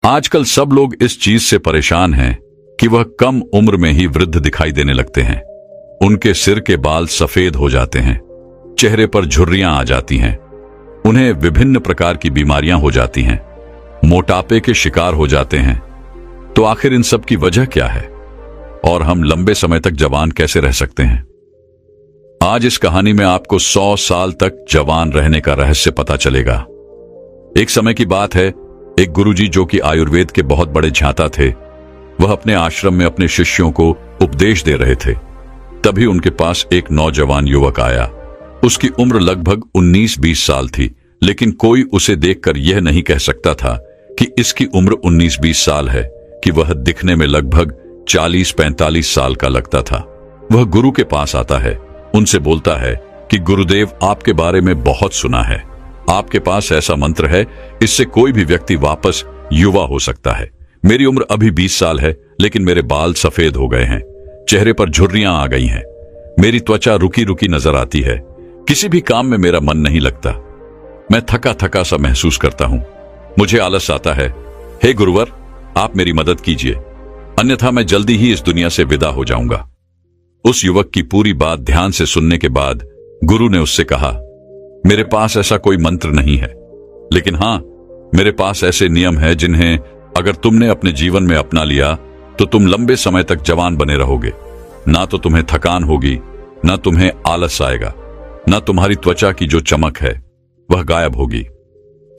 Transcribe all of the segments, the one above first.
आजकल सब लोग इस चीज से परेशान हैं कि वह कम उम्र में ही वृद्ध दिखाई देने लगते हैं। उनके सिर के बाल सफेद हो जाते हैं, चेहरे पर झुर्रियां आ जाती हैं, उन्हें विभिन्न प्रकार की बीमारियां हो जाती हैं, मोटापे के शिकार हो जाते हैं। तो आखिर इन सब की वजह क्या है और हम लंबे समय तक जवान कैसे रह सकते हैं? आज इस कहानी में आपको 100 साल तक जवान रहने का रहस्य पता चलेगा। एक समय की बात है, एक गुरुजी जो कि आयुर्वेद के बहुत बड़े झांता थे, वह अपने आश्रम में अपने शिष्यों को उपदेश दे रहे थे। तभी उनके पास एक नौजवान युवक आया। उसकी उम्र लगभग 19-20 साल थी, लेकिन कोई उसे देखकर यह नहीं कह सकता था कि इसकी उम्र 19-20 साल है, कि वह दिखने में लगभग 40-45 साल का लगता था। वह गुरु के पास आता है, उनसे बोलता है कि गुरुदेव, आपके बारे में बहुत सुना है, आपके पास ऐसा मंत्र है, इससे कोई भी व्यक्ति वापस युवा हो सकता है। मेरी उम्र अभी 20 साल है, लेकिन मेरे बाल सफेद हो गए हैं, चेहरे पर झुर्रियां आ गई हैं, मेरी त्वचा रुकी रुकी नजर आती है, किसी भी काम में मेरा मन नहीं लगता, मैं थका थका सा महसूस करता हूं, मुझे आलस आता है। हे गुरुवर, आप मेरी मदद कीजिए, अन्यथा मैं जल्दी ही इस दुनिया से विदा हो जाऊंगा। उस युवक की पूरी बात ध्यान से सुनने के बाद गुरु ने उससे कहा, मेरे पास ऐसा कोई मंत्र नहीं है, लेकिन हां, मेरे पास ऐसे नियम है जिन्हें अगर तुमने अपने जीवन में अपना लिया तो तुम लंबे समय तक जवान बने रहोगे। ना तो तुम्हें थकान होगी, ना तुम्हें आलस आएगा, ना तुम्हारी त्वचा की जो चमक है वह गायब होगी।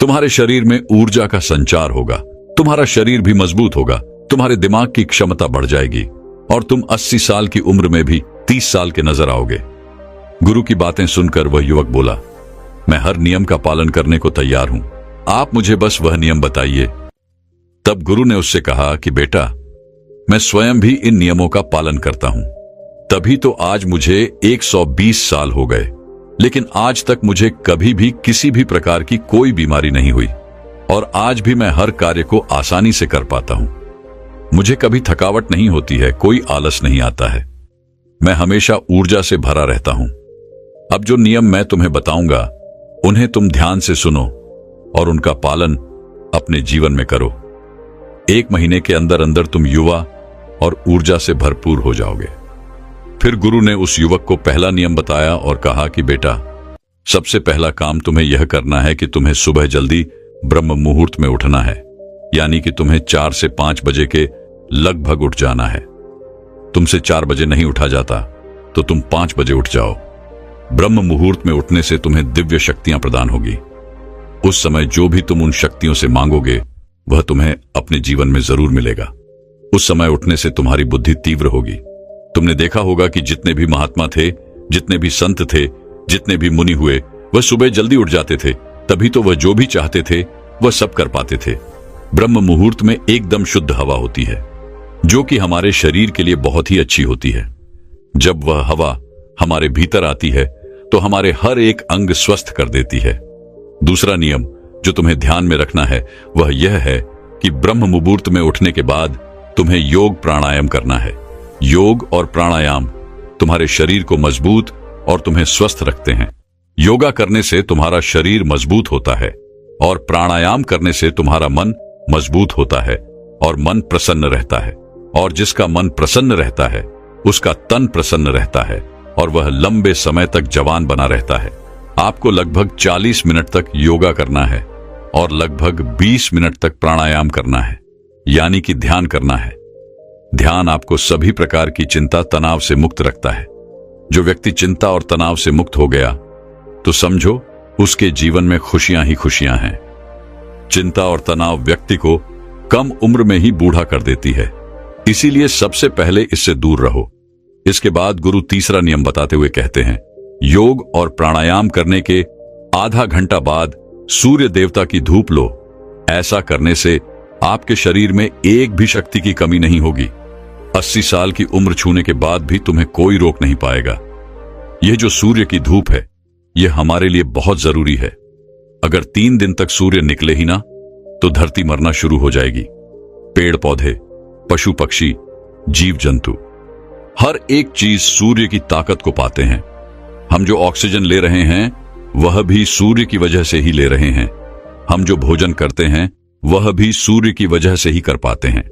तुम्हारे शरीर में ऊर्जा का संचार होगा, तुम्हारा शरीर भी मजबूत होगा, तुम्हारे दिमाग की क्षमता बढ़ जाएगी और तुम 80 साल की उम्र में भी 30 साल के नजर आओगे। गुरु की बातें सुनकर वह युवक बोला, मैं हर नियम का पालन करने को तैयार हूं, आप मुझे बस वह नियम बताइए। तब गुरु ने उससे कहा कि बेटा, मैं स्वयं भी इन नियमों का पालन करता हूं, तभी तो आज मुझे 120 साल हो गए, लेकिन आज तक मुझे कभी भी किसी भी प्रकार की कोई बीमारी नहीं हुई और आज भी मैं हर कार्य को आसानी से कर पाता हूं। मुझे कभी थकावट नहीं होती है, कोई आलस नहीं आता है, मैं हमेशा ऊर्जा से भरा रहता हूं। अब जो नियम मैं तुम्हें बताऊंगा उन्हें तुम ध्यान से सुनो और उनका पालन अपने जीवन में करो। 1 महीने के अंदर अंदर तुम युवा और ऊर्जा से भरपूर हो जाओगे। फिर गुरु ने उस युवक को पहला नियम बताया और कहा कि बेटा, सबसे पहला काम तुम्हें यह करना है कि तुम्हें सुबह जल्दी ब्रह्म मुहूर्त में उठना है, यानी कि तुम्हें 4 से 5 बजे के लगभग उठ जाना है। तुमसे 4 बजे नहीं उठा जाता तो तुम 5 बजे उठ जाओ। ब्रह्म मुहूर्त में उठने से तुम्हें दिव्य शक्तियां प्रदान होगी। उस समय जो भी तुम उन शक्तियों से मांगोगे वह तुम्हें अपने जीवन में जरूर मिलेगा। उस समय उठने से तुम्हारी बुद्धि तीव्र होगी। तुमने देखा होगा कि जितने भी महात्मा थे, जितने भी संत थे, जितने भी मुनि हुए, वह सुबह जल्दी उठ जाते थे, तभी तो वह जो भी चाहते थे वह सब कर पाते थे। ब्रह्म मुहूर्त में एकदम शुद्ध हवा होती है, जो कि हमारे शरीर के लिए बहुत ही अच्छी होती है। जब वह हवा हमारे भीतर आती है तो हमारे हर एक अंग स्वस्थ कर देती है। दूसरा नियम जो तुम्हें ध्यान में रखना है वह यह है कि ब्रह्म मुहूर्त में उठने के बाद तुम्हें योग प्राणायाम करना है। योग और प्राणायाम तुम्हारे शरीर को मजबूत और तुम्हें स्वस्थ रखते हैं। योगा करने से तुम्हारा शरीर मजबूत होता है और प्राणायाम करने से तुम्हारा मन मजबूत होता है और मन प्रसन्न रहता है, और जिसका मन प्रसन्न रहता है उसका तन प्रसन्न रहता है और वह लंबे समय तक जवान बना रहता है। आपको लगभग 40 मिनट तक योगा करना है और लगभग 20 मिनट तक प्राणायाम करना है, यानी कि ध्यान करना है। ध्यान आपको सभी प्रकार की चिंता तनाव से मुक्त रखता है। जो व्यक्ति चिंता और तनाव से मुक्त हो गया तो समझो उसके जीवन में खुशियां ही खुशियां हैं। चिंता और तनाव व्यक्ति को कम उम्र में ही बूढ़ा कर देती है, इसीलिए सबसे पहले इससे दूर रहो। इसके बाद गुरु तीसरा नियम बताते हुए कहते हैं, योग और प्राणायाम करने के आधा घंटा बाद सूर्य देवता की धूप लो। ऐसा करने से आपके शरीर में एक भी शक्ति की कमी नहीं होगी। 80 साल की उम्र छूने के बाद भी तुम्हें कोई रोक नहीं पाएगा। यह जो सूर्य की धूप है यह हमारे लिए बहुत जरूरी है। अगर 3 दिन तक सूर्य निकले ही ना तो धरती मरना शुरू हो जाएगी। पेड़ पौधे, पशु पक्षी, जीव जंतु, हर एक चीज सूर्य की ताकत को पाते हैं। हम जो ऑक्सीजन ले रहे हैं वह भी सूर्य की वजह से ही ले रहे हैं। हम जो भोजन करते हैं वह भी सूर्य की वजह से ही कर पाते हैं।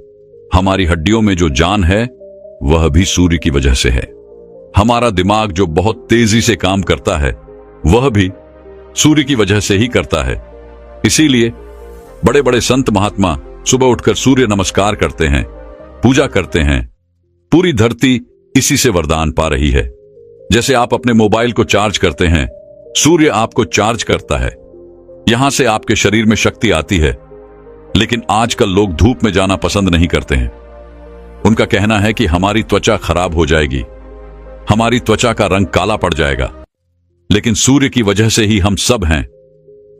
हमारी हड्डियों में जो जान है वह भी सूर्य की वजह से है। हमारा दिमाग जो बहुत तेजी से काम करता है वह भी सूर्य की वजह से ही करता है। इसीलिए बड़े बड़े संत महात्मा सुबह उठकर सूर्य नमस्कार करते हैं, पूजा करते हैं। पूरी धरती इसी से वरदान पा रही है। जैसे आप अपने मोबाइल को चार्ज करते हैं, सूर्य आपको चार्ज करता है। यहां से आपके शरीर में शक्ति आती है। लेकिन आजकल लोग धूप में जाना पसंद नहीं करते हैं। उनका कहना है कि हमारी त्वचा खराब हो जाएगी, हमारी त्वचा का रंग काला पड़ जाएगा। लेकिन सूर्य की वजह से ही हम सब हैं,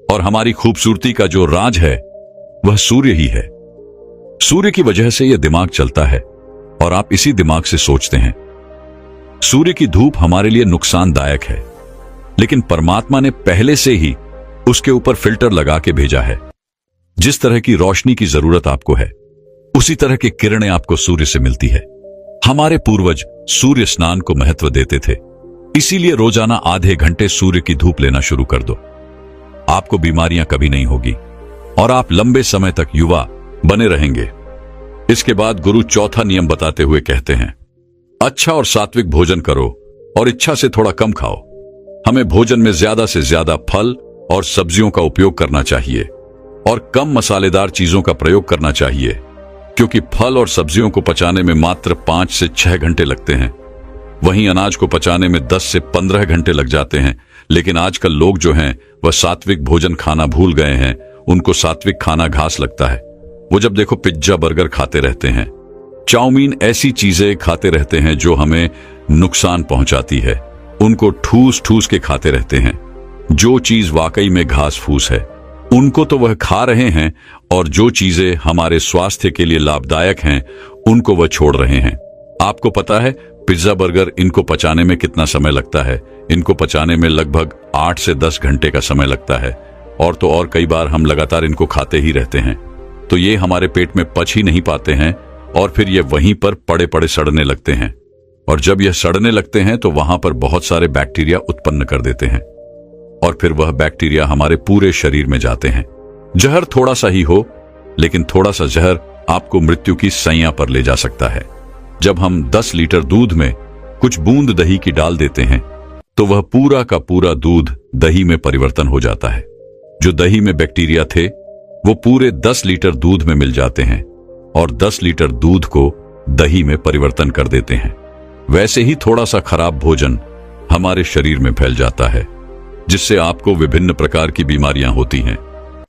और हमारी खूबसूरती का जो राज है वह सूर्य ही है। सूर्य की वजह से यह दिमाग चलता है और आप इसी दिमाग से सोचते हैं। सूर्य की धूप हमारे लिए नुकसानदायक है, लेकिन परमात्मा ने पहले से ही उसके ऊपर फिल्टर लगा के भेजा है। जिस तरह की रोशनी की जरूरत आपको है, उसी तरह की किरणें आपको सूर्य से मिलती है। हमारे पूर्वज सूर्य स्नान को महत्व देते थे, इसीलिए रोजाना आधे घंटे सूर्य की धूप लेना शुरू कर दो। आपको बीमारियां कभी नहीं होगी और आप लंबे समय तक युवा बने रहेंगे। इसके बाद गुरु चौथा नियम बताते हुए कहते हैं, अच्छा और सात्विक भोजन करो और इच्छा से थोड़ा कम खाओ। हमें भोजन में ज्यादा से ज्यादा फल और सब्जियों का उपयोग करना चाहिए और कम मसालेदार चीजों का प्रयोग करना चाहिए, क्योंकि फल और सब्जियों को पचाने में मात्र 5 से 6 घंटे लगते हैं। वहीं अनाज को पचाने में 10 से 15 घंटे लग जाते हैं। लेकिन आजकल लोग जो हैं वह सात्विक भोजन खाना भूल गए हैं। उनको सात्विक खाना घास लगता है। वो जब देखो पिज्जा बर्गर खाते रहते हैं, चाउमीन, ऐसी चीजें खाते रहते हैं जो हमें नुकसान पहुंचाती है। उनको ठूस ठूस के खाते रहते हैं। जो चीज वाकई में घास फूस है उनको तो वह खा रहे हैं, और जो चीजें हमारे स्वास्थ्य के लिए लाभदायक हैं उनको वह छोड़ रहे हैं। आपको पता है पिज्जा बर्गर, इनको पचाने में कितना समय लगता है? इनको पचाने में लगभग 8 से 10 घंटे का समय लगता है। और तो और कई बार हम लगातार इनको खाते ही रहते हैं, तो ये हमारे पेट में पच ही नहीं पाते हैं और फिर ये वहीं पर पड़े पड़े सड़ने लगते हैं। और जब यह सड़ने लगते हैं तो वहां पर बहुत सारे बैक्टीरिया उत्पन्न कर देते हैं, और फिर वह बैक्टीरिया हमारे पूरे शरीर में जाते हैं। जहर थोड़ा सा ही हो, लेकिन थोड़ा सा जहर आपको मृत्यु की सैया पर ले जा सकता है। जब हम 10 लीटर दूध में कुछ बूंद दही की डाल देते हैं तो वह पूरा का पूरा दूध दही में परिवर्तन हो जाता है। जो दही में बैक्टीरिया थे वो पूरे 10 लीटर दूध में मिल जाते हैं और 10 लीटर दूध को दही में परिवर्तन कर देते हैं। वैसे ही थोड़ा सा खराब भोजन हमारे शरीर में फैल जाता है, जिससे आपको विभिन्न प्रकार की बीमारियां होती हैं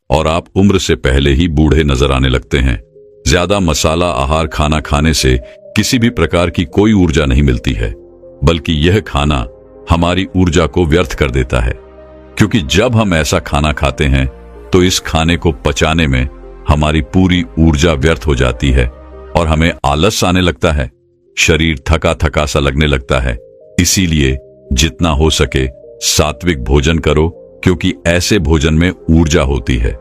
और आप उम्र से पहले ही बूढ़े नजर आने लगते हैं। ज्यादा मसाला आहार खाना खाने से किसी भी प्रकार की कोई ऊर्जा नहीं मिलती है, बल्कि यह खाना हमारी ऊर्जा को व्यर्थ कर देता है। क्योंकि जब हम ऐसा खाना खाते हैं तो इस खाने को पचाने में हमारी पूरी ऊर्जा व्यर्थ हो जाती है और हमें आलस आने लगता है, शरीर थका थका सा लगने लगता है। इसीलिए जितना हो सके सात्विक भोजन करो, क्योंकि ऐसे भोजन में ऊर्जा होती है।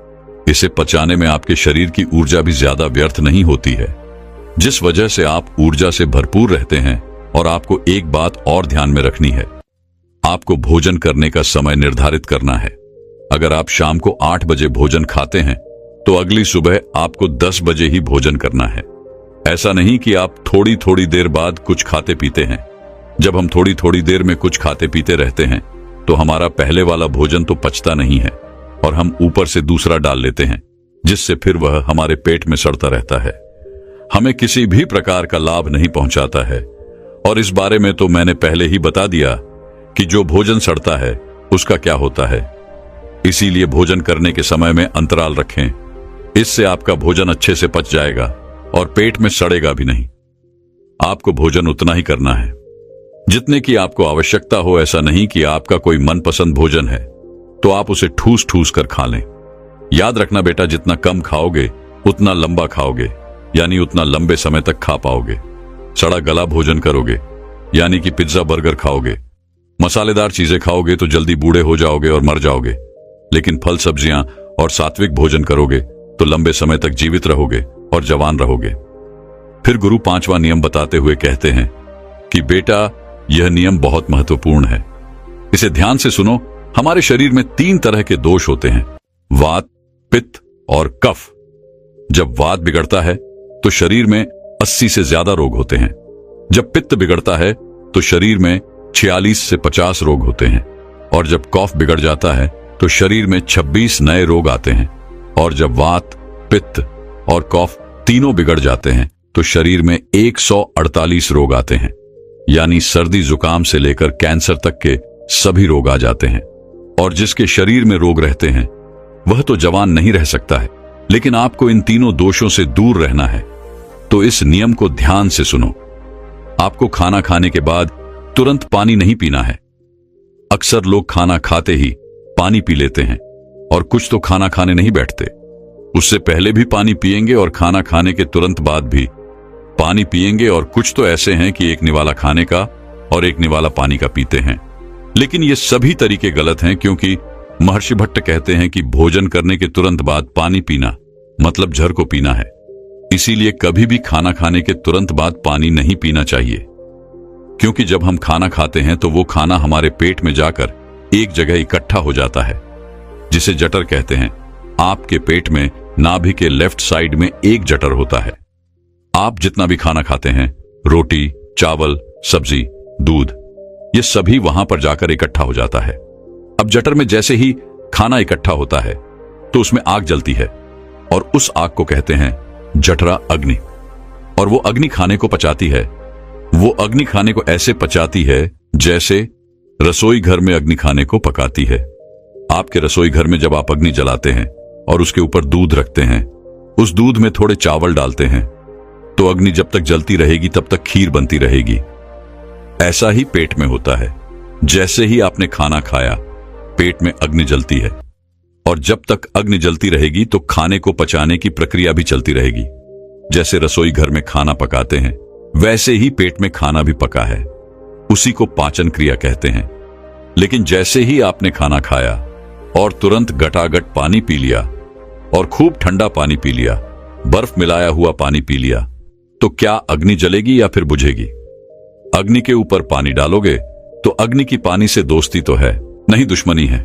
इसे पचाने में आपके शरीर की ऊर्जा भी ज्यादा व्यर्थ नहीं होती है, जिस वजह से आप ऊर्जा से भरपूर रहते हैं। और आपको एक बात और ध्यान में रखनी है, आपको भोजन करने का समय निर्धारित करना है। अगर आप शाम को 8 बजे भोजन खाते हैं तो अगली सुबह आपको 10 बजे ही भोजन करना है। ऐसा नहीं कि आप थोड़ी थोड़ी देर बाद कुछ खाते पीते हैं। जब हम थोड़ी थोड़ी देर में कुछ खाते पीते रहते हैं तो हमारा पहले वाला भोजन तो पचता नहीं है और हम ऊपर से दूसरा डाल लेते हैं, जिससे फिर वह हमारे पेट में सड़ता रहता है। हमें किसी भी प्रकार का लाभ नहीं पहुंचाता है। और इस बारे में तो मैंने पहले ही बता दिया कि जो भोजन सड़ता है उसका क्या होता है। इसीलिए भोजन करने के समय में अंतराल रखें। इससे आपका भोजन अच्छे से पच जाएगा और पेट में सड़ेगा भी नहीं। आपको भोजन उतना ही करना है जितने की आपको आवश्यकता हो। ऐसा नहीं कि आपका कोई मनपसंद भोजन है तो आप उसे ठूस ठूस कर खा लें। याद रखना बेटा, जितना कम खाओगे उतना लंबा खाओगे, यानी उतना लंबे समय तक खा पाओगे। सड़ा गला भोजन करोगे, यानी कि पिज्जा बर्गर खाओगे, मसालेदार चीजें खाओगे तो जल्दी बूढ़े हो जाओगे और मर जाओगे। लेकिन फल सब्जियां और सात्विक भोजन करोगे तो लंबे समय तक जीवित रहोगे और जवान रहोगे। फिर गुरु 5वां नियम बताते हुए कहते हैं कि बेटा, यह नियम बहुत महत्वपूर्ण है, इसे ध्यान से सुनो। हमारे शरीर में 3 तरह के दोष होते हैं, वात, पित्त और कफ। जब वात बिगड़ता है तो शरीर में 80 से ज्यादा रोग होते हैं। जब पित्त बिगड़ता है तो शरीर में 46 से 50 रोग होते हैं। और जब कफ बिगड़ जाता है तो शरीर में 26 नए रोग आते हैं। और जब वात, पित्त और कफ तीनों बिगड़ जाते हैं तो शरीर में 148 रोग आते हैं। यानी सर्दी जुकाम से लेकर कैंसर तक के सभी रोग आ जाते हैं। और जिसके शरीर में रोग रहते हैं वह तो जवान नहीं रह सकता है, लेकिन आपको इन तीनों दोषों से दूर रहना है। तो इस नियम को ध्यान से सुनो। आपको खाना खाने के बाद तुरंत पानी नहीं पीना है। अक्सर लोग खाना खाते ही पानी पी लेते हैं और कुछ तो खाना खाने नहीं बैठते, उससे पहले भी पानी पिएंगे और खाना खाने के तुरंत बाद भी पानी पिएंगे। और कुछ तो ऐसे हैं कि एक निवाला खाने का और एक निवाला पानी का पीते हैं। लेकिन ये सभी तरीके गलत हैं, क्योंकि महर्षि भट्ट कहते हैं कि भोजन करने के तुरंत बाद पानी पीना मतलब जहर को पीना है। इसीलिए कभी भी खाना खाने के तुरंत बाद पानी नहीं पीना चाहिए, क्योंकि जब हम खाना खाते हैं तो वो खाना हमारे पेट में जाकर एक जगह इकट्ठा हो जाता है, जिसे जठर कहते हैं। आपके पेट में नाभि के लेफ्ट साइड में एक जठर होता है। आप जितना भी खाना खाते हैं, रोटी, चावल, सब्जी, दूध, ये सभी वहां पर जाकर इकट्ठा हो जाता है। अब जठर में जैसे ही खाना इकट्ठा होता है तो उसमें आग जलती है और उस आग को कहते हैं जठरा अग्नि। और वो अग्नि खाने को पचाती है। वो अग्नि खाने को ऐसे पचाती है जैसे रसोई घर में अग्नि खाने को पकाती है। आपके रसोई घर में जब आप अग्नि जलाते हैं और उसके ऊपर दूध रखते हैं, उस दूध में थोड़े चावल डालते हैं, तो अग्नि जब तक जलती रहेगी तब तक खीर बनती रहेगी। ऐसा ही पेट में होता है। जैसे ही आपने खाना खाया, पेट में अग्नि जलती है, और जब तक अग्नि जलती रहेगी तो खाने को पचाने की प्रक्रिया भी चलती रहेगी। जैसे रसोई घर में खाना पकाते हैं, वैसे ही पेट में खाना भी पका है। उसी को पाचन क्रिया कहते हैं। लेकिन जैसे ही आपने खाना खाया और तुरंत गटागट पानी पी लिया और खूब ठंडा पानी पी लिया, बर्फ मिलाया हुआ पानी पी लिया, तो क्या अग्नि जलेगी या फिर बुझेगी? अग्नि के ऊपर पानी डालोगे तो अग्नि की पानी से दोस्ती तो है नहीं, दुश्मनी है।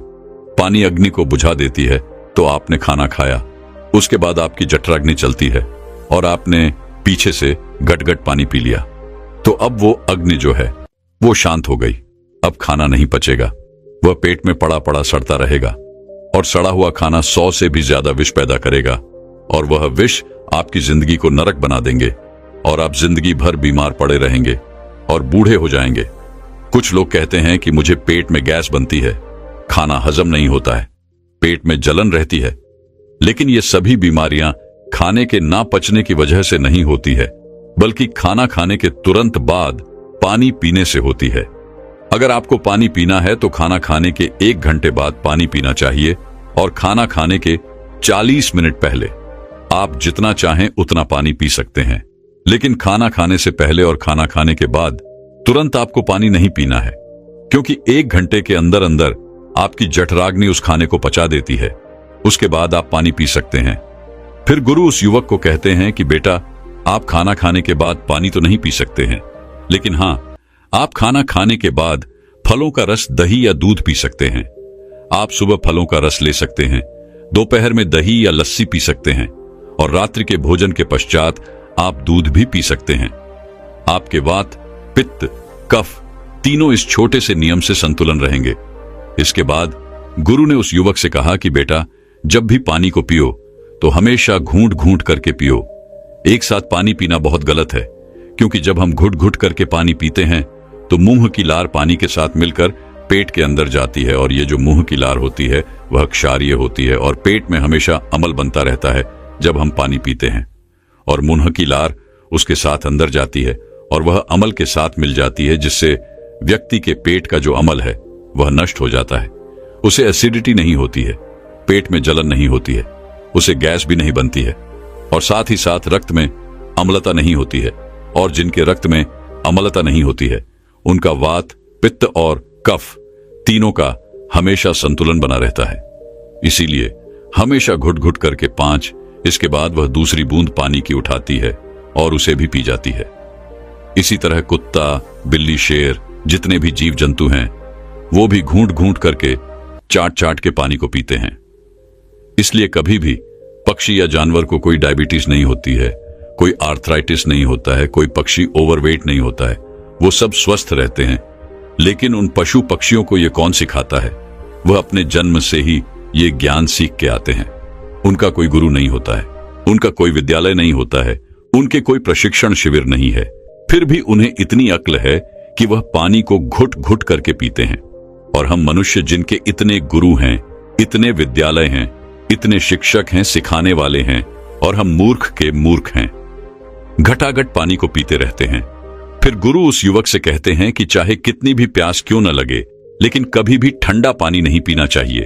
पानी अग्नि को बुझा देती है। तो आपने खाना खाया, उसके बाद आपकी जठराग्नि चलती है और आपने पीछे से गटगट पानी पी लिया, तो अब वो अग्नि जो है वो शांत हो गई। अब खाना नहीं पचेगा, वह पेट में पड़ा पड़ा सड़ता रहेगा और सड़ा हुआ खाना 100 से भी ज्यादा विष पैदा करेगा। और वह विष आपकी जिंदगी को नरक बना देंगे और आप जिंदगी भर बीमार पड़े रहेंगे और बूढ़े हो जाएंगे। कुछ लोग कहते हैं कि मुझे पेट में गैस बनती है, खाना हजम नहीं होता है, पेट में जलन रहती है। लेकिन ये सभी बीमारियां खाने के ना पचने की वजह से नहीं होती है, बल्कि खाना खाने के तुरंत बाद पानी पीने से होती है। अगर आपको पानी पीना है तो खाना खाने के 1 घंटे बाद पानी पीना चाहिए और खाना खाने के 40 मिनट पहले आप जितना चाहें उतना पानी पी सकते हैं। लेकिन खाना खाने से पहले और खाना खाने के बाद तुरंत आपको पानी नहीं पीना है, क्योंकि 1 घंटे के अंदर अंदर आपकी जठराग्नि उस खाने को पचा देती है। उसके बाद आप पानी पी सकते हैं। फिर गुरु उस युवक को कहते हैं कि बेटा, आप खाना खाने के बाद पानी तो नहीं पी सकते हैं, लेकिन हां, आप खाना खाने के बाद फलों का रस, दही या दूध पी सकते हैं। आप सुबह फलों का रस ले सकते हैं, दोपहर में दही या लस्सी पी सकते हैं और रात्रि के भोजन के पश्चात आप दूध भी पी सकते हैं। आपके वात, पित्त, कफ तीनों इस छोटे से नियम से संतुलन रहेंगे। इसके बाद गुरु ने उस युवक से कहा कि बेटा, जब भी पानी को पियो तो हमेशा घूंट घूंट करके पियो। एक साथ पानी पीना बहुत गलत है, क्योंकि जब हम घुट घुट करके पानी पीते हैं तो मुंह की लार पानी के साथ मिलकर पेट के अंदर जाती है, और ये जो मुंह की लार होती है वह क्षारीय होती है और पेट में हमेशा अम्ल बनता रहता है जब हम पानी पीते हैं। और मुंह की लार उसके साथ अंदर जाती है और वह अम्ल के साथ मिल जाती है, जिससे व्यक्ति के पेट का जो अम्ल है वह नष्ट हो जाता है। उसे एसिडिटी नहीं होती है, पेट में जलन नहीं होती है, उसे गैस भी नहीं बनती है, और साथ ही साथ रक्त में अम्लता नहीं होती है। और जिनके रक्त में अम्लता नहीं होती है उनका वात, पित्त और कफ तीनों का हमेशा संतुलन बना रहता है। इसीलिए हमेशा घुट घुट करके 5, इसके बाद वह दूसरी बूंद पानी की उठाती है और उसे भी पी जाती है। इसी तरह कुत्ता, बिल्ली, शेर, जितने भी जीव जंतु हैं वो भी घूंट घूंट करके, चाट चाट के पानी को पीते हैं। इसलिए कभी भी पक्षी या जानवर को कोई डायबिटीज नहीं होती है, कोई आर्थराइटिस नहीं होता है, कोई पक्षी ओवरवेट नहीं होता है, वो सब स्वस्थ रहते हैं। लेकिन उन पशु पक्षियों को ये कौन सिखाता है? वह अपने जन्म से ही ये ज्ञान सीख के आते हैं। उनका कोई गुरु नहीं होता है, उनका कोई विद्यालय नहीं होता है, उनके कोई प्रशिक्षण शिविर नहीं है। फिर भी उन्हें इतनी अक्ल है कि वह पानी को घुट घुट करके पीते हैं। और हम मनुष्य जिनके इतने गुरु हैं, इतने विद्यालय हैं, इतने शिक्षक हैं, सिखाने वाले हैं, और हम मूर्ख के मूर्ख हैं, घटाघट पानी को पीते रहते हैं। फिर गुरु उस युवक से कहते हैं कि चाहे कितनी भी प्यास क्यों न लगे, लेकिन कभी भी ठंडा पानी नहीं पीना चाहिए,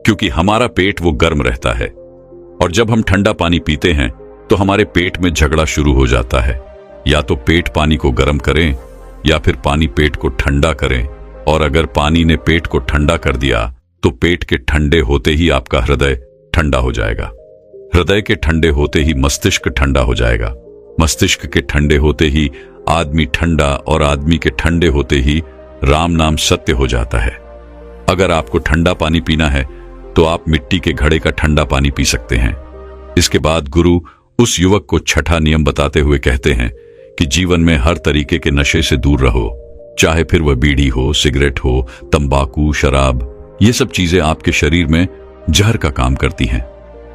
क्योंकि हमारा पेट वो गर्म रहता है। और जब हम ठंडा पानी पीते हैं तो हमारे पेट में झगड़ा शुरू हो जाता है। या तो पेट पानी को गर्म करें या फिर पानी पेट को ठंडा करें। और अगर पानी ने पेट को ठंडा कर दिया तो पेट के ठंडे होते ही आपका हृदय ठंडा हो जाएगा। हृदय के ठंडे होते ही मस्तिष्क ठंडा हो जाएगा। मस्तिष्क के ठंडे होते ही आदमी ठंडा, और आदमी के ठंडे होते ही राम नाम सत्य हो जाता है। अगर आपको ठंडा पानी पीना है तो आप मिट्टी के घड़े का ठंडा पानी पी सकते हैं। इसके बाद गुरु उस युवक को छठा नियम बताते हुए कहते हैं कि जीवन में हर तरीके के नशे से दूर रहो, चाहे फिर वह बीड़ी हो, सिगरेट हो, तंबाकू, शराब। ये सब चीजें आपके शरीर में जहर का काम करती हैं।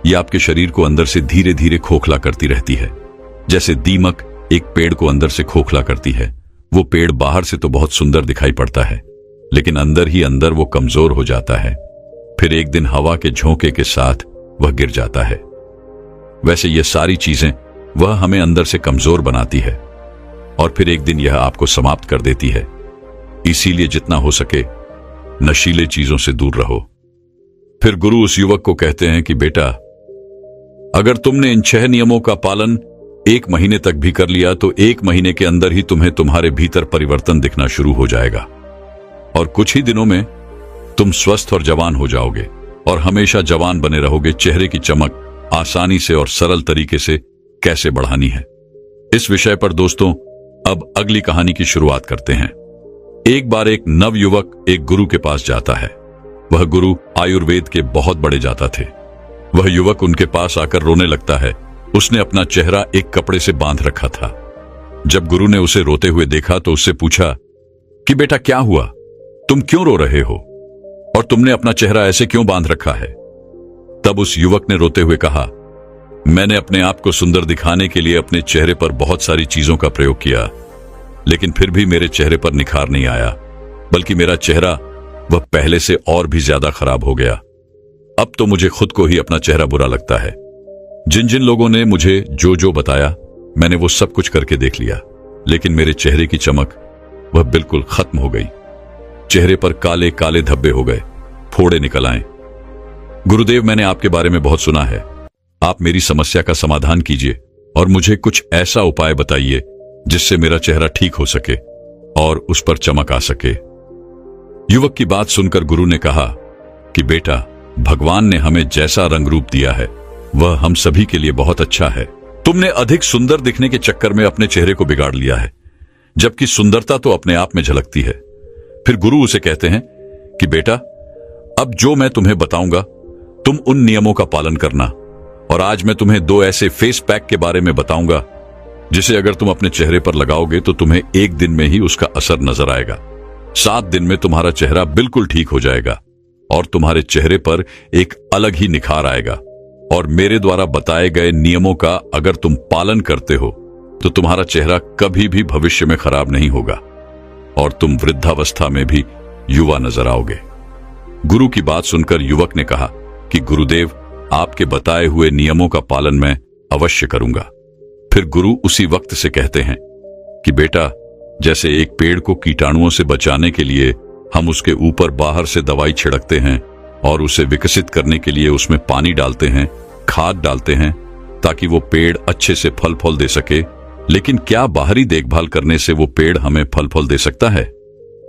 ये आपके शरीर को अंदर से धीरे धीरे खोखला करती रहती है। जैसे दीमक एक पेड़ को अंदर से खोखला करती है। वो पेड़ बाहर से तो बहुत सुंदर दिखाई पड़ता है, लेकिन अंदर ही अंदर वो कमजोर हो जाता है। फिर एक दिन हवा के झोंके के साथ वह गिर जाता है। वैसे ये सारी चीजें वह हमें अंदर से कमजोर बनाती है, और फिर एक दिन यह आपको समाप्त कर देती है। इसीलिए जितना हो सके नशीले चीजों से दूर रहो। फिर गुरु उस युवक को कहते हैं कि बेटा, अगर तुमने इन 6 नियमों का पालन 1 महीने तक भी कर लिया तो 1 महीने के अंदर ही तुम्हें तुम्हारे भीतर परिवर्तन दिखना शुरू हो जाएगा, और कुछ ही दिनों में तुम स्वस्थ और जवान हो जाओगे, और हमेशा जवान बने रहोगे। चेहरे की चमक आसानी से और सरल तरीके से कैसे बढ़ानी है, इस विषय पर दोस्तों अब अगली कहानी की शुरुआत करते हैं। एक बार एक नवयुवक एक गुरु के पास जाता है। वह गुरु आयुर्वेद के बहुत बड़े जाता थे। वह युवक उनके पास आकर रोने लगता है। उसने अपना चेहरा एक कपड़े से बांध रखा था। जब गुरु ने उसे रोते हुए देखा तो उससे पूछा कि बेटा क्या हुआ, तुम क्यों रो रहे हो, और तुमने अपना चेहरा ऐसे क्यों बांध रखा है? तब उस युवक ने रोते हुए कहा, मैंने अपने आप को सुंदर दिखाने के लिए अपने चेहरे पर बहुत सारी चीजों का प्रयोग किया, लेकिन फिर भी मेरे चेहरे पर निखार नहीं आया, बल्कि मेरा चेहरा वह पहले से और भी ज्यादा खराब हो गया। अब तो मुझे खुद को ही अपना चेहरा बुरा लगता है। जिन जिन लोगों ने मुझे जो जो बताया मैंने वो सब कुछ करके देख लिया, लेकिन मेरे चेहरे की चमक वह बिल्कुल खत्म हो गई। चेहरे पर काले काले धब्बे हो गए, फोड़े निकल आए। गुरुदेव, मैंने आपके बारे में बहुत सुना है। आप मेरी समस्या का समाधान कीजिए और मुझे कुछ ऐसा उपाय बताइए जिससे मेरा चेहरा ठीक हो सके और उस पर चमक आ सके। युवक की बात सुनकर गुरु ने कहा कि बेटा, भगवान ने हमें जैसा रंग रूप दिया है वह हम सभी के लिए बहुत अच्छा है। तुमने अधिक सुंदर दिखने के चक्कर में अपने चेहरे को बिगाड़ लिया है, जबकि सुंदरता तो अपने आप में झलकती है। फिर गुरु उसे कहते हैं कि बेटा, अब जो मैं तुम्हें बताऊंगा तुम उन नियमों का पालन करना, और आज मैं तुम्हें 2 ऐसे फेस पैक के बारे में बताऊंगा जिसे अगर तुम अपने चेहरे पर लगाओगे तो तुम्हें 1 दिन में ही उसका असर नजर आएगा। 7 दिन में तुम्हारा चेहरा बिल्कुल ठीक हो जाएगा और तुम्हारे चेहरे पर एक अलग ही निखार आएगा। और मेरे द्वारा बताए गए नियमों का अगर तुम पालन करते हो तो तुम्हारा चेहरा कभी भी भविष्य में खराब नहीं होगा और तुम वृद्धावस्था में भी युवा नजर आओगे। गुरु की बात सुनकर युवक ने कहा कि गुरुदेव, आपके बताए हुए नियमों का पालन मैं अवश्य करूंगा। फिर गुरु उसी वक्त से कहते हैं कि बेटा, जैसे एक पेड़ को कीटाणुओं से बचाने के लिए हम उसके ऊपर बाहर से दवाई छिड़कते हैं और उसे विकसित करने के लिए उसमें पानी डालते हैं, खाद डालते हैं ताकि वो पेड़ अच्छे से फल फूल दे सके, लेकिन क्या बाहरी देखभाल करने से वो पेड़ हमें फल फूल दे सकता है?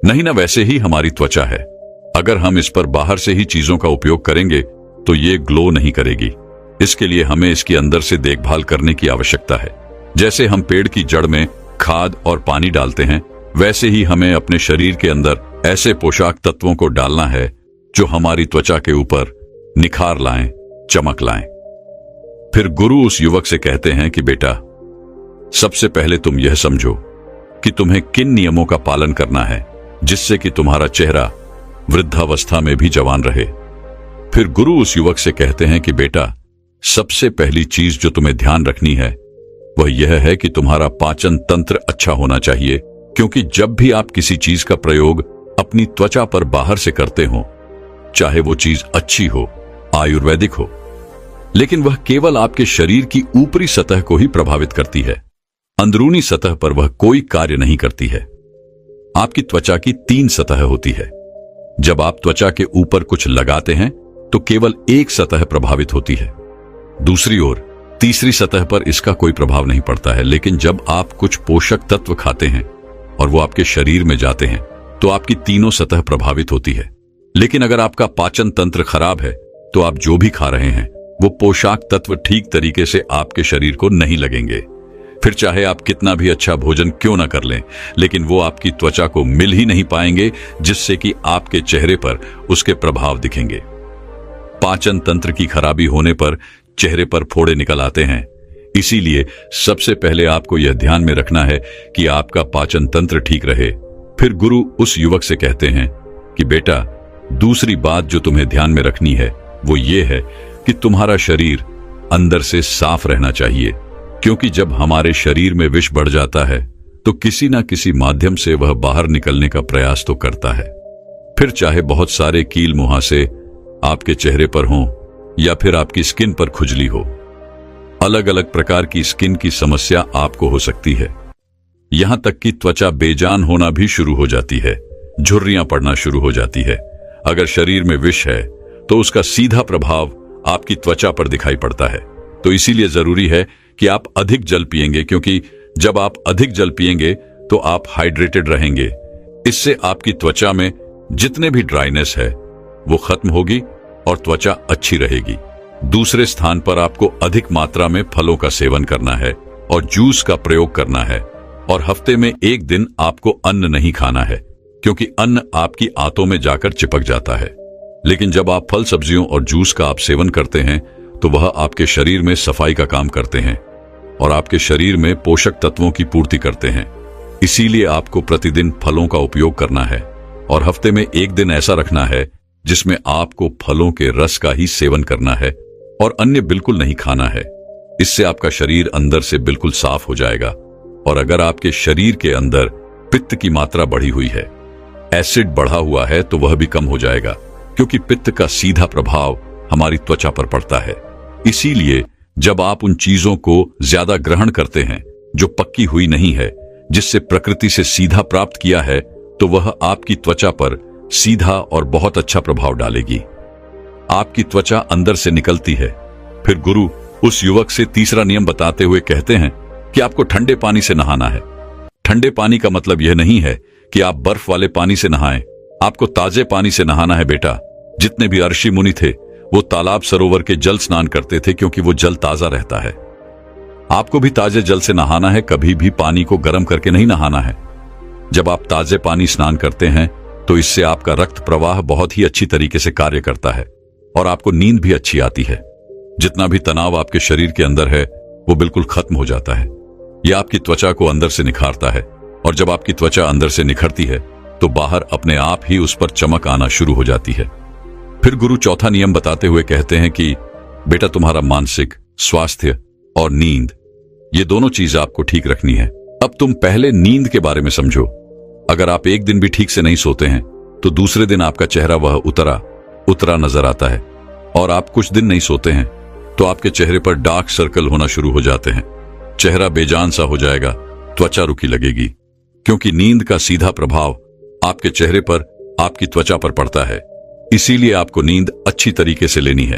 नहीं ना। वैसे ही हमारी त्वचा है, अगर हम इस पर बाहर से ही चीजों का उपयोग करेंगे तो ये ग्लो नहीं करेगी। इसके लिए हमें इसकी अंदर से देखभाल करने की आवश्यकता है। जैसे हम पेड़ की जड़ में खाद और पानी डालते हैं, वैसे ही हमें अपने शरीर के अंदर ऐसे पोषक तत्वों को डालना है जो हमारी त्वचा के ऊपर निखार लाएं, चमक लाएं। फिर गुरु उस युवक से कहते हैं कि बेटा, सबसे पहले तुम यह समझो कि तुम्हें किन नियमों का पालन करना है जिससे कि तुम्हारा चेहरा वृद्धावस्था में भी जवान रहे। फिर गुरु उस युवक से कहते हैं कि बेटा, सबसे पहली चीज जो तुम्हें ध्यान रखनी है वह यह है कि तुम्हारा पाचन तंत्र अच्छा होना चाहिए, क्योंकि जब भी आप किसी चीज का प्रयोग अपनी त्वचा पर बाहर से करते हो, चाहे वो चीज अच्छी हो, आयुर्वेदिक हो, लेकिन वह केवल आपके शरीर की ऊपरी सतह को ही प्रभावित करती है। अंदरूनी सतह पर वह कोई कार्य नहीं करती है। आपकी त्वचा की 3 सतह होती है। जब आप त्वचा के ऊपर कुछ लगाते हैं तो केवल एक सतह प्रभावित होती है, दूसरी ओर तीसरी सतह पर इसका कोई प्रभाव नहीं पड़ता है। लेकिन जब आप कुछ पोषक तत्व खाते हैं और वो आपके शरीर में जाते हैं तो आपकी तीनों सतह प्रभावित होती है। लेकिन अगर आपका पाचन तंत्र खराब है तो आप जो भी खा रहे हैं वो पोषक तत्व ठीक तरीके से आपके शरीर को नहीं लगेंगे। फिर चाहे आप कितना भी अच्छा भोजन क्यों ना कर लें, लेकिन वो आपकी त्वचा को मिल ही नहीं पाएंगे, जिससे कि आपके चेहरे पर उसके प्रभाव दिखेंगे। पाचन तंत्र की खराबी होने पर चेहरे पर फोड़े निकल आते हैं। इसीलिए सबसे पहले आपको यह ध्यान में रखना है कि आपका पाचन तंत्र ठीक रहे। फिर गुरु उस युवक से कहते हैं कि बेटा, दूसरी बात जो तुम्हें ध्यान में रखनी है वो ये है कि तुम्हारा शरीर अंदर से साफ रहना चाहिए, क्योंकि जब हमारे शरीर में विष बढ़ जाता है तो किसी ना किसी माध्यम से वह बाहर निकलने का प्रयास तो करता है। फिर चाहे बहुत सारे कील मुहासे आपके चेहरे पर हों या फिर आपकी स्किन पर खुजली हो, अलग अलग प्रकार की स्किन की समस्या आपको हो सकती है। यहां तक कि त्वचा बेजान होना भी शुरू हो जाती है, झुर्रियां पड़ना शुरू हो जाती है। अगर शरीर में विष है तो उसका सीधा प्रभाव आपकी त्वचा पर दिखाई पड़ता है। तो इसीलिए जरूरी है कि आप अधिक जल पिएंगे, क्योंकि जब आप अधिक जल पिएंगे तो आप हाइड्रेटेड रहेंगे। इससे आपकी त्वचा में जितने भी ड्राइनेस है वो खत्म होगी और त्वचा अच्छी रहेगी। दूसरे स्थान पर आपको अधिक मात्रा में फलों का सेवन करना है और जूस का प्रयोग करना है, और हफ्ते में 1 दिन आपको अन्न नहीं खाना है, क्योंकि अन्न आपकी आंतों में जाकर चिपक जाता है। लेकिन जब आप फल सब्जियों और जूस का आप सेवन करते हैं तो वह आपके शरीर में सफाई का काम करते हैं और आपके शरीर में पोषक तत्वों की पूर्ति करते हैं। इसीलिए आपको प्रतिदिन फलों का उपयोग करना है और हफ्ते में 1 दिन ऐसा रखना है जिसमें आपको फलों के रस का ही सेवन करना है और अन्य बिल्कुल नहीं खाना है। इससे आपका शरीर अंदर से बिल्कुल साफ हो जाएगा। और अगर आपके शरीर के अंदर पित्त की मात्रा बढ़ी हुई है, एसिड बढ़ा हुआ है, तो वह भी कम हो जाएगा, क्योंकि पित्त का सीधा प्रभाव हमारी त्वचा पर पड़ता है। इसीलिए जब आप उन चीजों को ज्यादा ग्रहण करते हैं जो पक्की हुई नहीं है, जिससे प्रकृति से सीधा प्राप्त किया है, तो वह आपकी त्वचा पर सीधा और बहुत अच्छा प्रभाव डालेगी। आपकी त्वचा अंदर से निकलती है। फिर गुरु उस युवक से तीसरा नियम बताते हुए कहते हैं कि आपको ठंडे पानी से नहाना है। ठंडे पानी का मतलब यह नहीं है कि आप बर्फ वाले पानी से नहाएं, आपको ताजे पानी से नहाना है बेटा। जितने भी ऋषि मुनि थे वो तालाब सरोवर के जल स्नान करते थे, क्योंकि वो जल ताजा रहता है। आपको भी ताजे जल से नहाना है, कभी भी पानी को गर्म करके नहीं नहाना है। जब आप ताजे पानी स्नान करते हैं तो इससे आपका रक्त प्रवाह बहुत ही अच्छी तरीके से कार्य करता है और आपको नींद भी अच्छी आती है। जितना भी तनाव आपके शरीर के अंदर है वो बिल्कुल खत्म हो जाता है। यह आपकी त्वचा को अंदर से निखारता है, और जब आपकी त्वचा अंदर से निखरती है तो बाहर अपने आप ही उस पर चमक आना शुरू हो जाती है। फिर गुरु चौथा नियम बताते हुए कहते हैं कि बेटा, तुम्हारा मानसिक स्वास्थ्य और नींद, ये दोनों चीज आपको ठीक रखनी है। अब तुम पहले नींद के बारे में समझो। अगर आप 1 दिन भी ठीक से नहीं सोते हैं तो दूसरे दिन आपका चेहरा वह उतरा नजर आता है, और आप कुछ दिन नहीं सोते हैं तो आपके चेहरे पर डार्क सर्कल होना शुरू हो जाते हैं। चेहरा बेजान सा हो जाएगा, त्वचा रुखी लगेगी, क्योंकि नींद का सीधा प्रभाव आपके चेहरे पर, आपकी त्वचा पर पड़ता है। इसीलिए आपको नींद अच्छी तरीके से लेनी है।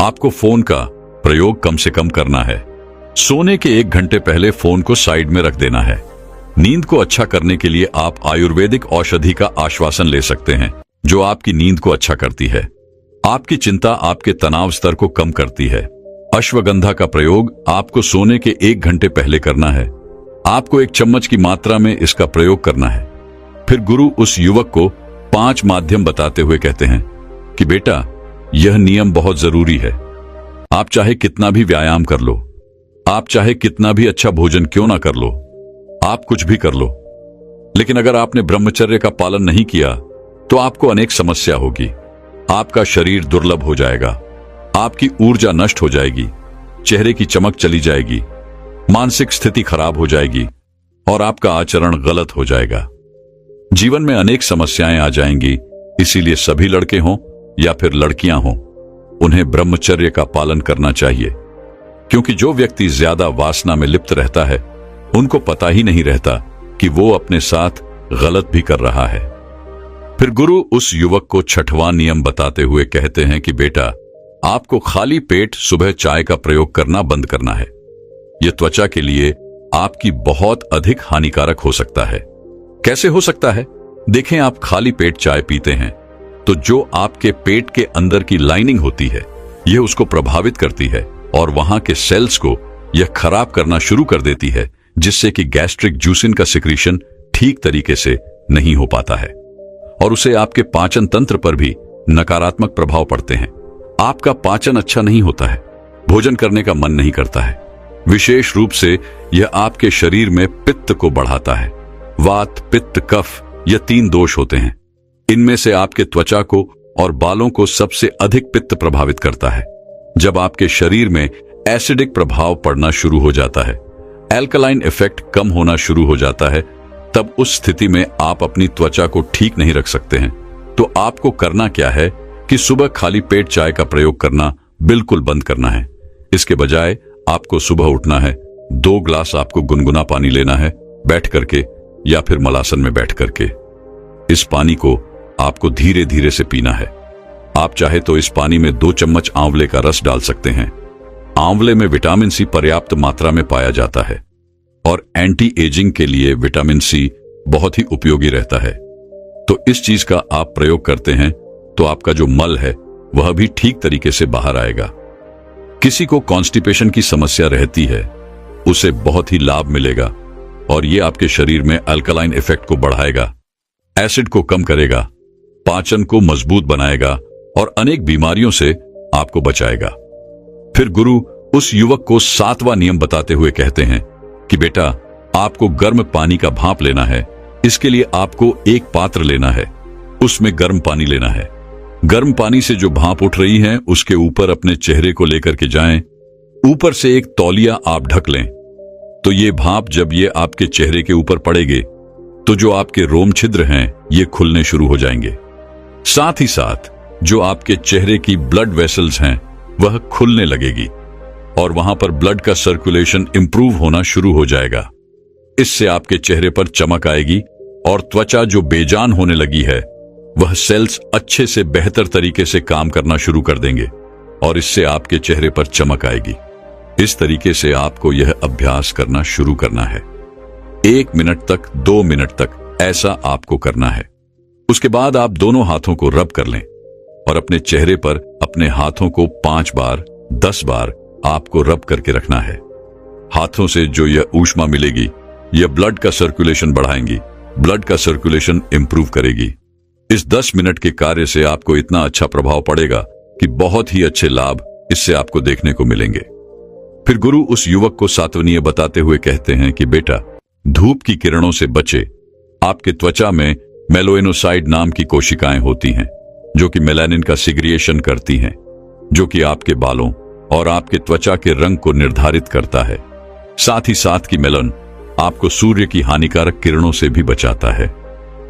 आपको फोन का प्रयोग कम से कम करना है। सोने के 1 घंटे पहले फोन को साइड में रख देना है। नींद को अच्छा करने के लिए आप आयुर्वेदिक औषधि का आश्वासन ले सकते हैं, जो आपकी नींद को अच्छा करती है। आपकी चिंता आपके तनाव स्तर को कम करती है। अश्वगंधा का प्रयोग आपको सोने के 1 घंटे पहले करना है। आपको 1 चम्मच की मात्रा में इसका प्रयोग करना है। फिर गुरु उस युवक को 5 माध्यम बताते हुए कहते हैं कि बेटा, यह नियम बहुत जरूरी है। आप चाहे कितना भी व्यायाम कर लो, आप चाहे कितना भी अच्छा भोजन क्यों ना कर लो, आप कुछ भी कर लो, लेकिन अगर आपने ब्रह्मचर्य का पालन नहीं किया तो आपको अनेक समस्या होगी। आपका शरीर दुर्लभ हो जाएगा, आपकी ऊर्जा नष्ट हो जाएगी, चेहरे की चमक चली जाएगी, मानसिक स्थिति खराब हो जाएगी और आपका आचरण गलत हो जाएगा। जीवन में अनेक समस्याएं आ जाएंगी। इसीलिए सभी लड़के हों या फिर लड़कियां हों, उन्हें ब्रह्मचर्य का पालन करना चाहिए, क्योंकि जो व्यक्ति ज्यादा वासना में लिप्त रहता है उनको पता ही नहीं रहता कि वो अपने साथ गलत भी कर रहा है। फिर गुरु उस युवक को छठवां नियम बताते हुए कहते हैं कि बेटा, आपको खाली पेट सुबह चाय का प्रयोग करना बंद करना है। यह त्वचा के लिए आपकी बहुत अधिक हानिकारक हो सकता है। कैसे हो सकता है? देखें, आप खाली पेट चाय पीते हैं तो जो आपके पेट के अंदर की लाइनिंग होती है यह उसको प्रभावित करती है और वहां के सेल्स को यह खराब करना शुरू कर देती है, जिससे कि गैस्ट्रिक जूसिन का सिक्रीशन ठीक तरीके से नहीं हो पाता है और उसे आपके पाचन तंत्र पर भी नकारात्मक प्रभाव पड़ते हैं। आपका पाचन अच्छा नहीं होता है, भोजन करने का मन नहीं करता है। विशेष रूप से यह आपके शरीर में पित्त को बढ़ाता है। वात, पित्त, कफ, यह 3 दोष होते हैं। इनमें से आपके त्वचा को और बालों को सबसे अधिक पित्त प्रभावित करता है। जब आपके शरीर में एसिडिक प्रभाव पड़ना शुरू हो जाता है, एल्कलाइन इफेक्ट कम होना शुरू हो जाता है, तब उस स्थिति में आप अपनी त्वचा को ठीक नहीं रख सकते हैं। तो आपको करना क्या है कि सुबह खाली पेट चाय का प्रयोग करना बिल्कुल बंद करना है। इसके बजाय आपको सुबह उठना है, 2 ग्लास आपको गुनगुना पानी लेना है, बैठ करके या फिर मलासन में बैठ करके। इस पानी को आपको धीरे धीरे से पीना है। आप चाहे तो इस पानी में 2 चम्मच आंवले का रस डाल सकते हैं। आंवले में विटामिन सी पर्याप्त मात्रा में पाया जाता है और एंटी एजिंग के लिए विटामिन सी बहुत ही उपयोगी रहता है। तो इस चीज का आप प्रयोग करते हैं तो आपका जो मल है वह भी ठीक तरीके से बाहर आएगा। किसी को कॉन्स्टिपेशन की समस्या रहती है, उसे बहुत ही लाभ मिलेगा और यह आपके शरीर में अल्कलाइन इफेक्ट को बढ़ाएगा, एसिड को कम करेगा, पाचन को मजबूत बनाएगा और अनेक बीमारियों से आपको बचाएगा। फिर गुरु उस युवक को 7वां नियम बताते हुए कहते हैं कि बेटा, आपको गर्म पानी का भाप लेना है। इसके लिए आपको एक पात्र लेना है, उसमें गर्म पानी लेना है। गर्म पानी से जो भाप उठ रही है उसके ऊपर अपने चेहरे को लेकर के जाएं। ऊपर से एक तौलिया आप ढक लें। तो ये भाप जब ये आपके चेहरे के ऊपर पड़ेगे तो जो आपके रोम छिद्र हैं ये खुलने शुरू हो जाएंगे। साथ ही साथ जो आपके चेहरे की ब्लड वेसल्स हैं वह खुलने लगेगी और वहां पर ब्लड का सर्कुलेशन इंप्रूव होना शुरू हो जाएगा। इससे आपके चेहरे पर चमक आएगी और त्वचा जो बेजान होने लगी है वह सेल्स अच्छे से बेहतर तरीके से काम करना शुरू कर देंगे और इससे आपके चेहरे पर चमक आएगी। इस तरीके से आपको यह अभ्यास करना शुरू करना है। 1 मिनट तक, 2 मिनट तक ऐसा आपको करना है। उसके बाद आप दोनों हाथों को रब कर लें और अपने चेहरे पर अपने हाथों को 5 बार, 10 बार आपको रब करके रखना है। हाथों से जो यह ऊष्मा मिलेगी यह ब्लड का सर्कुलेशन बढ़ाएंगी, ब्लड का सर्कुलेशन इंप्रूव करेगी। इस 10 मिनट के कार्य से आपको इतना अच्छा प्रभाव पड़ेगा कि बहुत ही अच्छे लाभ इससे आपको देखने को मिलेंगे। फिर गुरु उस युवक को 7वां नियम बताते हुए कहते हैं कि बेटा, धूप की किरणों से बचे। आपके त्वचा में मेलोइनोसाइड नाम की कोशिकाएं होती हैं जो कि मेलानिन का सिग्रिएशन करती हैं, जो कि आपके बालों और आपके त्वचा के रंग को निर्धारित करता है। साथ ही साथ की मेलन आपको सूर्य की हानिकारक किरणों से भी बचाता है।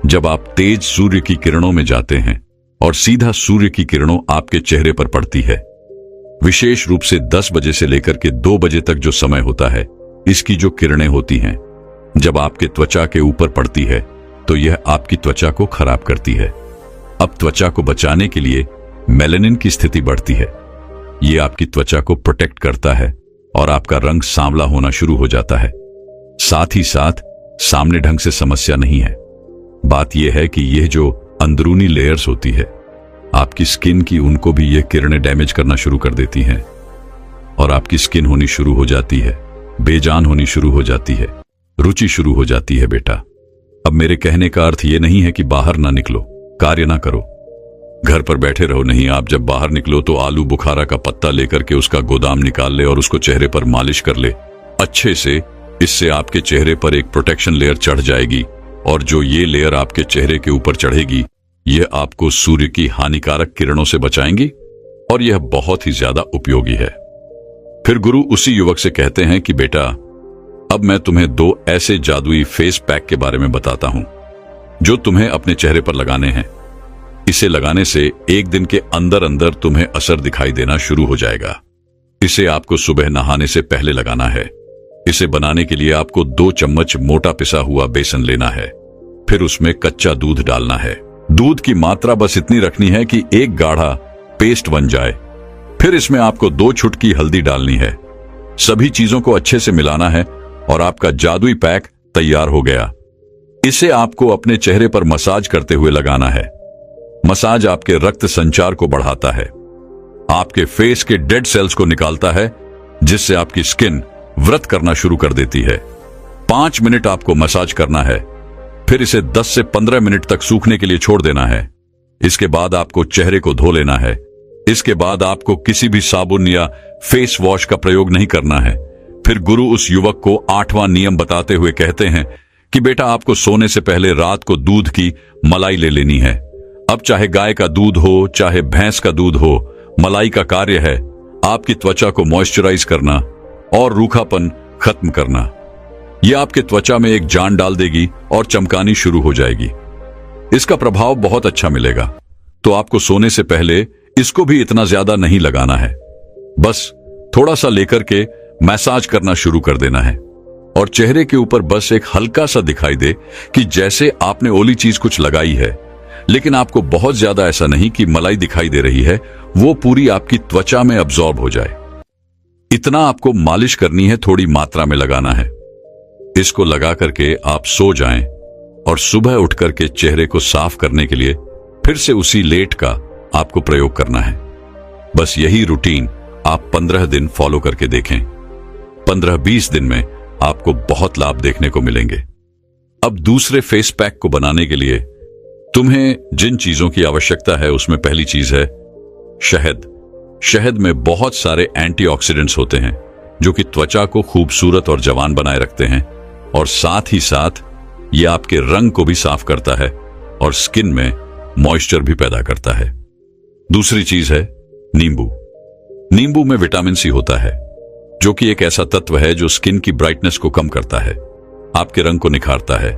जब आप तेज सूर्य की किरणों में जाते हैं और सीधा सूर्य की किरणों आपके चेहरे पर पड़ती है, विशेष रूप से 10 बजे से लेकर के 2 बजे तक जो समय होता है, इसकी जो किरणें होती हैं जब आपके त्वचा के ऊपर पड़ती है तो यह आपकी त्वचा को खराब करती है। अब त्वचा को बचाने के लिए मेलानिन की स्थिति बढ़ती है। यह आपकी त्वचा को प्रोटेक्ट करता है और आपका रंग सांवला होना शुरू हो जाता है। साथ ही साथ सामने ढंग से समस्या नहीं है। बात यह है कि यह जो अंदरूनी लेयर्स होती है आपकी स्किन की, उनको भी यह किरणें डैमेज करना शुरू कर देती हैं और आपकी स्किन होनी शुरू हो जाती है, बेजान होनी शुरू हो जाती है, रुचि शुरू हो जाती है। बेटा, अब मेरे कहने का अर्थ यह नहीं है कि बाहर ना निकलो, कार्य ना करो, घर पर बैठे रहो नहीं, आप जब बाहर निकलो तो आलू बुखारा का पत्ता लेकर के उसका गोदाम निकाल ले और उसको चेहरे पर मालिश कर ले अच्छे से। इससे आपके चेहरे पर एक प्रोटेक्शन लेयर चढ़ जाएगी और जो ये लेयर आपके चेहरे के ऊपर चढ़ेगी यह आपको सूर्य की हानिकारक किरणों से बचाएंगी और यह बहुत ही ज्यादा उपयोगी है। फिर गुरु उसी युवक से कहते हैं कि बेटा, अब मैं तुम्हें 2 ऐसे जादुई फेस पैक के बारे में बताता हूं जो तुम्हें अपने चेहरे पर लगाने हैं। इसे लगाने से 1 दिन के अंदर अंदर तुम्हें असर दिखाई देना शुरू हो जाएगा। इसे आपको सुबह नहाने से पहले लगाना है। इसे बनाने के लिए आपको 2 चम्मच मोटा पिसा हुआ बेसन लेना है। फिर उसमें कच्चा दूध डालना है। दूध की मात्रा बस इतनी रखनी है कि एक गाढ़ा पेस्ट बन जाए। फिर इसमें आपको 2 चुटकी हल्दी डालनी है। सभी चीजों को अच्छे से मिलाना है और आपका जादुई पैक तैयार हो गया। इसे आपको अपने चेहरे पर मसाज करते हुए लगाना है। मसाज आपके रक्त संचार को बढ़ाता है, आपके फेस के डेड सेल्स को निकालता है, जिससे आपकी स्किन व्रत करना शुरू कर देती है। 5 मिनट आपको मसाज करना है। फिर इसे 10 से 15 मिनट तक सूखने के लिए छोड़ देना है। इसके बाद आपको चेहरे को धो लेना है। इसके बाद आपको किसी भी साबुन या फेस वॉश का प्रयोग नहीं करना है। फिर गुरु उस युवक को 8वां नियम बताते हुए कहते हैं कि बेटा, आपको सोने से पहले रात को दूध की मलाई ले लेनी है। अब चाहे गाय का दूध हो चाहे भैंस का दूध हो, मलाई का कार्य है आपकी त्वचा को मॉइस्चराइज करना और रूखापन खत्म करना। यह आपके त्वचा में एक जान डाल देगी और चमकानी शुरू हो जाएगी। इसका प्रभाव बहुत अच्छा मिलेगा। तो आपको सोने से पहले इसको भी इतना ज्यादा नहीं लगाना है, बस थोड़ा सा लेकर के मैसाज करना शुरू कर देना है और चेहरे के ऊपर बस एक हल्का सा दिखाई दे कि जैसे आपने ओली चीज कुछ लगाई है, लेकिन आपको बहुत ज्यादा ऐसा नहीं कि मलाई दिखाई दे रही है, वो पूरी आपकी त्वचा में अब्सॉर्ब हो जाए। इतना आपको मालिश करनी है, थोड़ी मात्रा में लगाना है। इसको लगा करके आप सो जाएं और सुबह उठ करके चेहरे को साफ करने के लिए फिर से उसी लेट का आपको प्रयोग करना है। बस यही रूटीन आप 15 दिन फॉलो करके देखें। 15-20 दिन में आपको बहुत लाभ देखने को मिलेंगे। अब दूसरे फेस पैक को बनाने के लिए तुम्हें जिन चीजों की आवश्यकता है उसमें पहली चीज है शहद। शहद में बहुत सारे एंटीऑक्सीडेंट्स होते हैं जो कि त्वचा को खूबसूरत और जवान बनाए रखते हैं और साथ ही साथ ये आपके रंग को भी साफ करता है और स्किन में मॉइस्चर भी पैदा करता है। दूसरी चीज है नींबू। नींबू में विटामिन सी होता है जो कि एक ऐसा तत्व है जो स्किन की ब्राइटनेस को कम करता है, आपके रंग को निखारता है।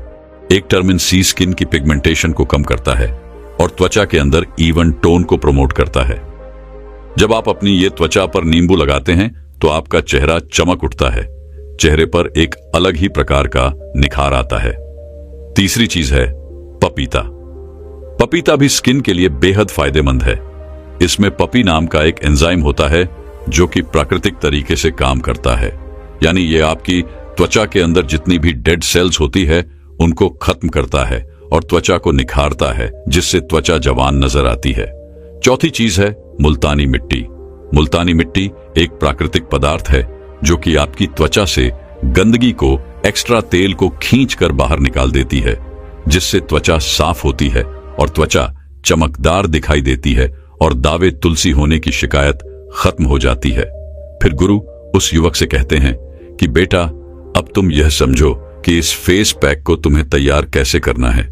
एक विटामिन सी स्किन की पिगमेंटेशन को कम करता है और त्वचा के अंदर इवन टोन को प्रमोट करता है। जब आप अपनी ये त्वचा पर नींबू लगाते हैं तो आपका चेहरा चमक उठता है, चेहरे पर एक अलग ही प्रकार का निखार आता है। तीसरी चीज है पपीता। पपीता भी स्किन के लिए बेहद फायदेमंद है। इसमें पपी नाम का एक एंजाइम होता है जो कि प्राकृतिक तरीके से काम करता है, यानी ये आपकी त्वचा के अंदर जितनी भी डेड सेल्स होती है उनको खत्म करता है और त्वचा को निखारता है, जिससे त्वचा जवान नजर आती है। चौथी चीज है मुल्तानी मिट्टी। मुल्तानी मिट्टी एक प्राकृतिक पदार्थ है जो कि आपकी त्वचा से गंदगी को, एक्स्ट्रा तेल को खींचकर बाहर निकाल देती है, जिससे त्वचा साफ होती है और त्वचा चमकदार दिखाई देती है और दावे तुलसी होने की शिकायत खत्म हो जाती है। फिर गुरु उस युवक से कहते हैं कि बेटा, अब तुम यह समझो कि इस फेस पैक को तुम्हें तैयार कैसे करना है।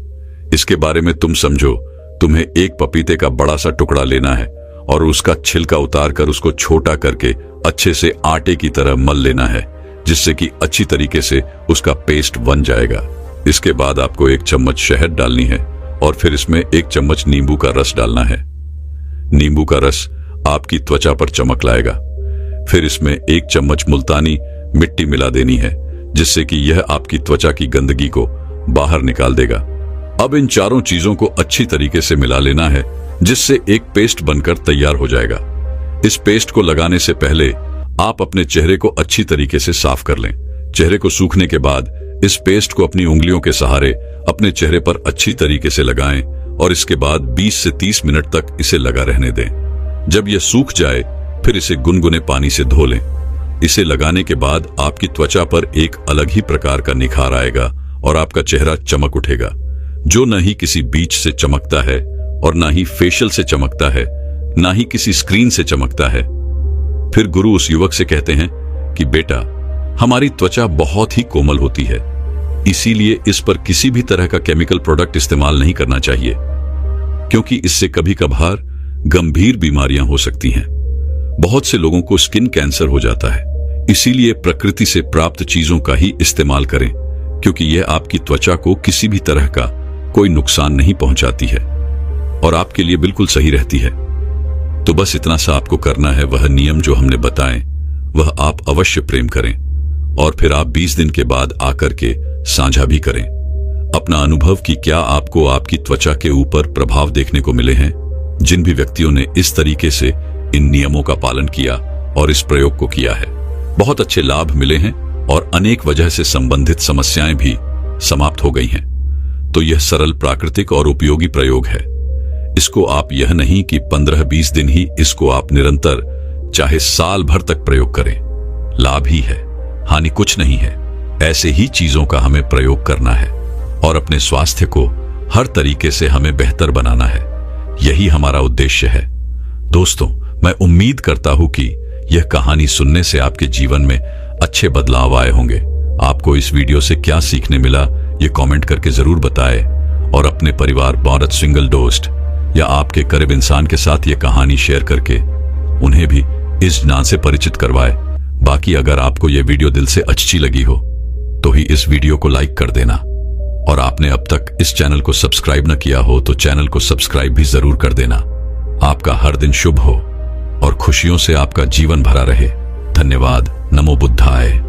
इसके बारे में तुम समझो। तुम्हें एक पपीते का बड़ा सा टुकड़ा लेना है और उसका छिलका उतार कर उसको छोटा करके अच्छे से आटे की तरह मल लेना है, जिससे कि अच्छी तरीके से उसका पेस्ट बन जाएगा। इसके बाद आपको 1 चम्मच शहद डालनी है और फिर इसमें 1 चम्मच नींबू का रस डालना है। नींबू का रस आपकी त्वचा पर चमक लाएगा। फिर इसमें 1 चम्मच मुल्तानी मिट्टी मिला देनी है, जिससे कि यह आपकी त्वचा की गंदगी को बाहर निकाल देगा। अब इन चारों चीजों को अच्छी तरीके से मिला लेना है, जिससे एक पेस्ट बनकर तैयार हो जाएगा। इस पेस्ट को लगाने से पहले आप अपने चेहरे को अच्छी तरीके से साफ कर लें। चेहरे को सूखने के बाद इस पेस्ट को अपनी उंगलियों के सहारे अपने चेहरे पर अच्छी तरीके से लगाएं और इसके बाद 20 से 30 मिनट तक इसे लगा रहने दें। जब यह सूख जाए फिर इसे गुनगुने पानी से धो लें। इसे लगाने के बाद आपकी त्वचा पर एक अलग ही प्रकार का निखार आएगा और आपका चेहरा चमक उठेगा, जो न ही किसी बीच से चमकता है और ना ही फेशियल से चमकता है, ना ही किसी स्क्रीन से चमकता है। फिर गुरु उस युवक से कहते हैं कि बेटा, हमारी त्वचा बहुत ही कोमल होती है, इसीलिए इस पर किसी भी तरह का केमिकल प्रोडक्ट इस्तेमाल नहीं करना चाहिए, क्योंकि इससे कभी कभार गंभीर बीमारियां हो सकती हैं। बहुत से लोगों को स्किन कैंसर हो जाता है। इसीलिए प्रकृति से प्राप्त चीजों का ही इस्तेमाल करें, क्योंकि यह आपकी त्वचा को किसी भी तरह का कोई नुकसान नहीं पहुंचाती है और आपके लिए बिल्कुल सही रहती है। तो बस इतना सा आपको करना है, वह नियम जो हमने बताए वह आप अवश्य प्रेम करें और फिर आप 20 दिन के बाद आकर के साझा भी करें अपना अनुभव कि क्या आपको आपकी त्वचा के ऊपर प्रभाव देखने को मिले हैं। जिन भी व्यक्तियों ने इस तरीके से इन नियमों का पालन किया और इस प्रयोग को किया है, बहुत अच्छे लाभ मिले हैं और अनेक वजह से संबंधित समस्याएं भी समाप्त हो गई हैं। तो यह सरल, प्राकृतिक और उपयोगी प्रयोग है। इसको आप यह नहीं कि 15-20 दिन ही, इसको आप निरंतर चाहे साल भर तक प्रयोग करें। लाभ ही है, हानि कुछ नहीं है। ऐसे ही चीजों का हमें प्रयोग करना है और अपने स्वास्थ्य को हर तरीके से हमें बेहतर बनाना है। यही हमारा उद्देश्य है। दोस्तों, मैं उम्मीद करता हूं कि यह कहानी सुनने से आपके जीवन में अच्छे बदलाव आए होंगे। आपको इस वीडियो से क्या सीखने मिला, ये कमेंट करके जरूर बताएं और अपने परिवार, औरत, सिंगल, दोस्त या आपके करीब इंसान के साथ ये कहानी शेयर करके उन्हें भी इस ज्ञान से परिचित करवाएं। बाकी अगर आपको ये वीडियो दिल से अच्छी लगी हो तो ही इस वीडियो को लाइक कर देना और आपने अब तक इस चैनल को सब्सक्राइब न किया हो तो चैनल को सब्सक्राइब भी जरूर कर देना। आपका हर दिन शुभ हो और खुशियों से आपका जीवन भरा रहे। धन्यवाद। नमो बुद्धाय।